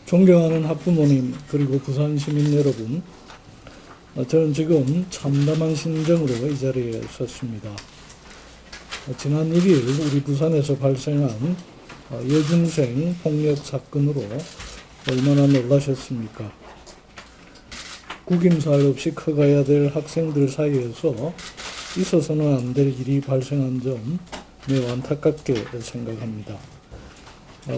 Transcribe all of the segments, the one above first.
존경하는 학부모님 그리고 부산 시민 여러분, 저는 지금 참담한 심정으로 이 자리에 섰습니다. 지난 1일 우리 부산에서 발생한 여중생 폭력 사건으로 얼마나 놀라셨습니까? 구김살 없이 커가야 될 학생들 사이에서 있어서는 안 될 일이 발생한 점 매우 안타깝게 생각합니다.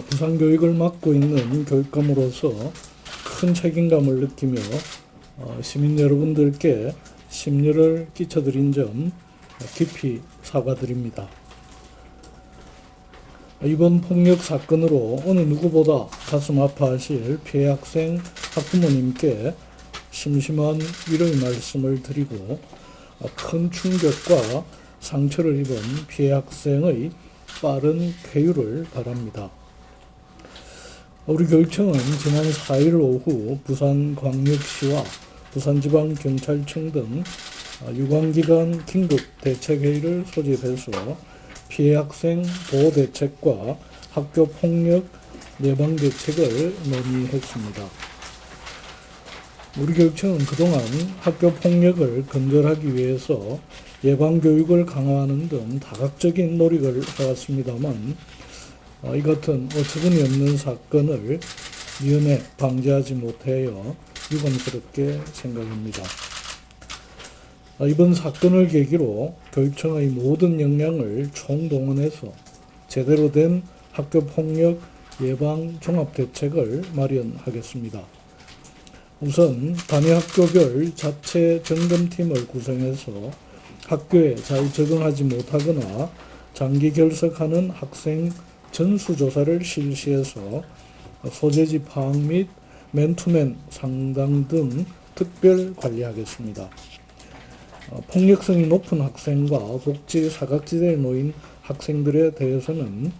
부산 교육을 맡고 있는 교육감으로서 큰 책임감을 느끼며 시민 여러분들께 심려를 끼쳐드린 점 깊이 사과드립니다. 이번 폭력 사건으로 어느 누구보다 가슴 아파하실 피해 학생 학부모님께 심심한 위로의 말씀을 드리고 큰 충격과 상처를 입은 피해 학생의 빠른 쾌유를 바랍니다. 우리 교육청은 지난 4일 오후 부산광역시와 부산지방경찰청 등 유관기관 긴급대책회의를 소집해서 피해 학생 보호대책과 학교폭력 예방대책을 논의했습니다. 우리 교육청은 그동안 학교폭력을 근절하기 위해서 예방교육을 강화하는 등 다각적인 노력을 해왔습니다만 이 같은 어처구니 없는 사건을 미연에 방지하지 못하여 유감스럽게 생각합니다. 이번 사건을 계기로 교육청의 모든 역량을 총동원해서 제대로 된 학교폭력 예방 종합대책을 마련하겠습니다. 우선 단위 학교별 자체 점검팀을 구성해서 학교에 잘 적응하지 못하거나 장기 결석하는 학생 전수조사를 실시해서 소재지 파악 및 맨투맨 상담 등 특별 관리하겠습니다. 폭력성이 높은 학생과 복지 사각지대에 놓인 학생들에 대해서는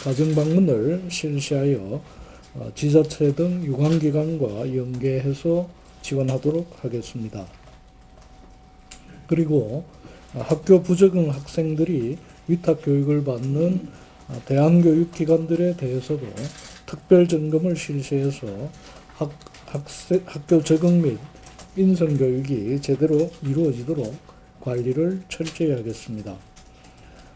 가정방문을 실시하여 지자체 등 유관기관과 연계해서 지원하도록 하겠습니다. 그리고 학교 부적응 학생들이 위탁교육을 받는 대안교육기관들에 대해서도 특별 점검을 실시해서 학교 적응 및 인성교육이 제대로 이루어지도록 관리를 철저히 하겠습니다.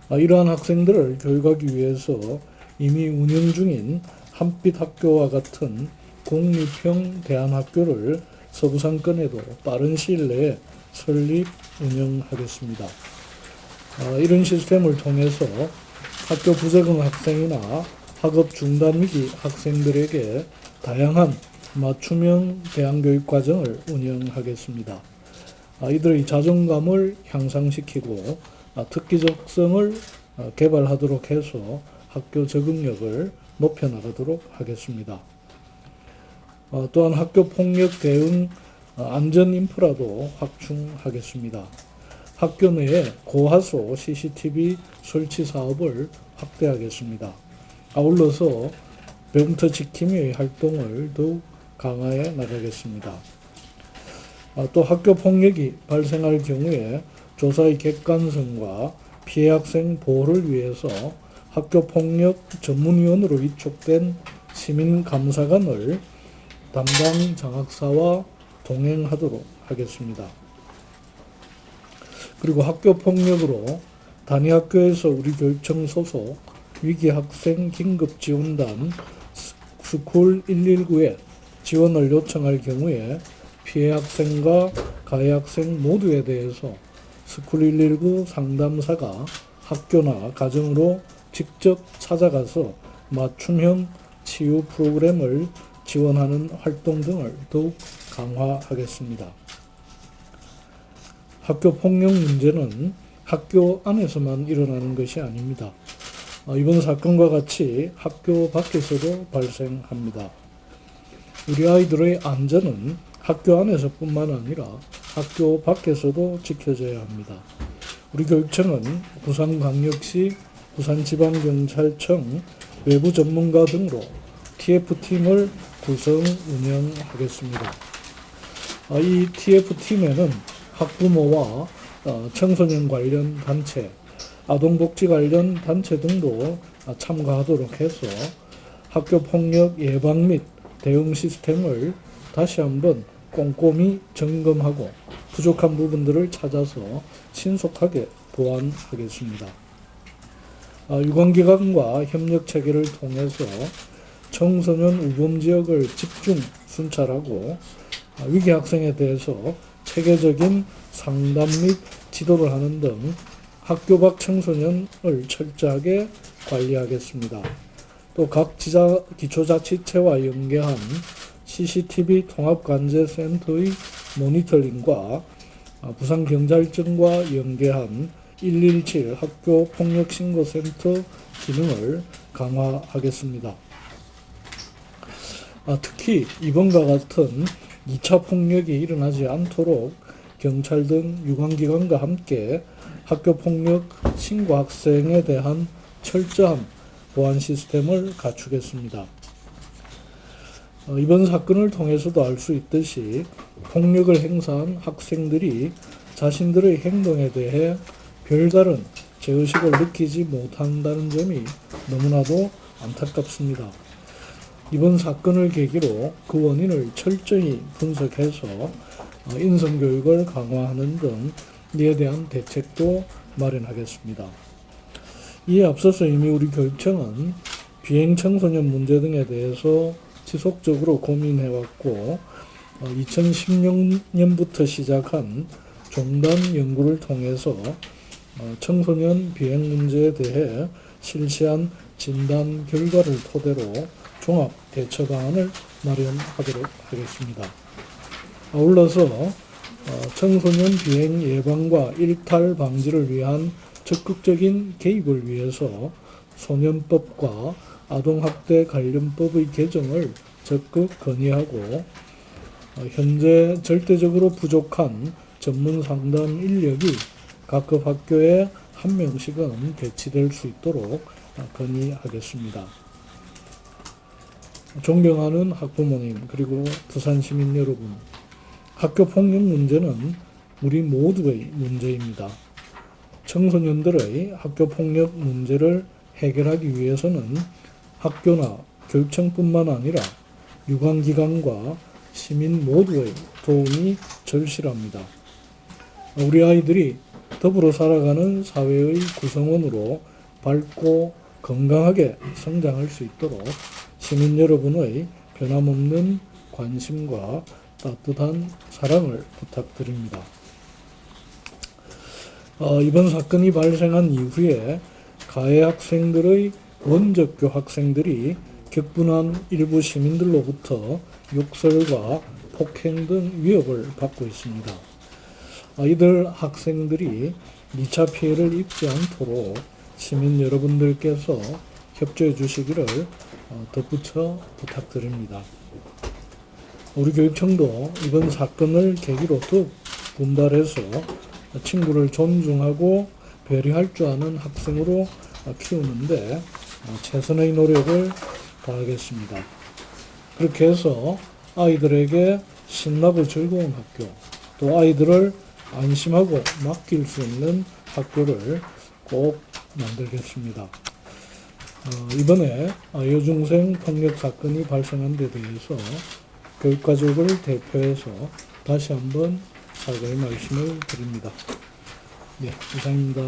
이러한 학생들을 교육하기 위해서 이미 운영 중인 한빛학교와 같은 공립형 대안학교를 서부상권에도 빠른 시일 내에 설립, 운영하겠습니다. 이런 시스템을 통해서 학교 부적응 학생이나 학업 중단 위기 학생들에게 다양한 맞춤형 대안교육 과정을 운영하겠습니다. 이들의 자존감을 향상시키고 특기적성을 개발하도록 해서 학교 적응력을 높여나가도록 하겠습니다. 또한 학교 폭력 대응 안전 인프라도 확충하겠습니다. 학교 내에 고화소 CCTV 설치 사업을 확대하겠습니다. 아울러서 배움터 지킴이의 활동을 더욱 강화해 나가겠습니다. 또 학교 폭력이 발생할 경우에 조사의 객관성과 피해 학생 보호를 위해서 학교 폭력 전문위원으로 위촉된 시민감사관을 담당 장학사와 동행하도록 하겠습니다. 그리고 학교 폭력으로 단위 학교에서 우리 교육청 소속 위기학생 긴급지원단 스쿨 119에 지원을 요청할 경우에 피해 학생과 가해 학생 모두에 대해서 스쿨 119 상담사가 학교나 가정으로 직접 찾아가서 맞춤형 치유 프로그램을 지원하는 활동 등을 더욱 강화하겠습니다. 학교 폭력 문제는 학교 안에서만 일어나는 것이 아닙니다. 이번 사건과 같이 학교 밖에서도 발생합니다. 우리 아이들의 안전은 학교 안에서뿐만 아니라 학교 밖에서도 지켜져야 합니다. 우리 교육청은 부산광역시, 부산지방경찰청, 외부 전문가 등으로 TF팀을 구성 운영하겠습니다. 이 TF팀에는 학부모와 청소년 관련 단체, 아동복지 관련 단체 등도 참가하도록 해서 학교폭력 예방 및 대응 시스템을 다시 한번 꼼꼼히 점검하고 부족한 부분들을 찾아서 신속하게 보완하겠습니다. 유관기관과 협력체계를 통해서 청소년 우범 지역을 집중 순찰하고 위기 학생에 대해서 체계적인 상담 및 지도를 하는 등 학교 밖 청소년을 철저하게 관리하겠습니다. 또 각 기초자치체와 연계한 CCTV 통합관제센터의 모니터링과 부산경찰청과 연계한 117 학교폭력신고센터 기능을 강화하겠습니다. 특히 이번과 같은 2차 폭력이 일어나지 않도록 경찰 등 유관기관과 함께 학교폭력 신고 학생에 대한 철저한 보안 시스템을 갖추겠습니다. 이번 사건을 통해서도 알 수 있듯이 폭력을 행사한 학생들이 자신들의 행동에 대해 별다른 죄의식을 느끼지 못한다는 점이 너무나도 안타깝습니다. 이번 사건을 계기로 그 원인을 철저히 분석해서 인성교육을 강화하는 등 이에 대한 대책도 마련하겠습니다. 이에 앞서서 이미 우리 교육청은 비행 청소년 문제 등에 대해서 지속적으로 고민해왔고 2016년부터 시작한 종단 연구를 통해서 청소년 비행 문제에 대해 실시한 진단 결과를 토대로 종합 대처 방안을 마련하도록 하겠습니다. 아울러서 청소년 비행 예방과 일탈 방지를 위한 적극적인 개입을 위해서 소년법과 아동학대 관련법의 개정을 적극 건의하고 현재 절대적으로 부족한 전문 상담 인력이 각급 학교에 한 명씩은 배치될 수 있도록 건의하겠습니다. 존경하는 학부모님 그리고 부산 시민 여러분, 학교 폭력 문제는 우리 모두의 문제입니다. 청소년들의 학교 폭력 문제를 해결하기 위해서는 학교나 교육청뿐만 아니라 유관기관과 시민 모두의 도움이 절실합니다. 우리 아이들이 더불어 살아가는 사회의 구성원으로 밝고 건강하게 성장할 수 있도록 시민 여러분의 변함없는 관심과 따뜻한 사랑을 부탁드립니다. 이번 사건이 발생한 이후에 가해 학생들의 원적교 학생들이 격분한 일부 시민들로부터 욕설과 폭행 등 위협을 받고 있습니다. 이들 학생들이 2차 피해를 입지 않도록 시민 여러분들께서 협조해 주시기를 덧붙여 부탁드립니다. 우리 교육청도 이번 사건을 계기로 더욱 분발해서 친구를 존중하고 배려할 줄 아는 학생으로 키우는데 최선의 노력을 다하겠습니다. 그렇게 해서 아이들에게 신나고 즐거운 학교, 또 아이들을 안심하고 맡길 수 있는 학교를 꼭 만들겠습니다. 이번에 여중생 폭력 사건이 발생한 데 대해서 교육가족을 대표해서 다시 한번 사과의 말씀을 드립니다. 네, 이상입니다.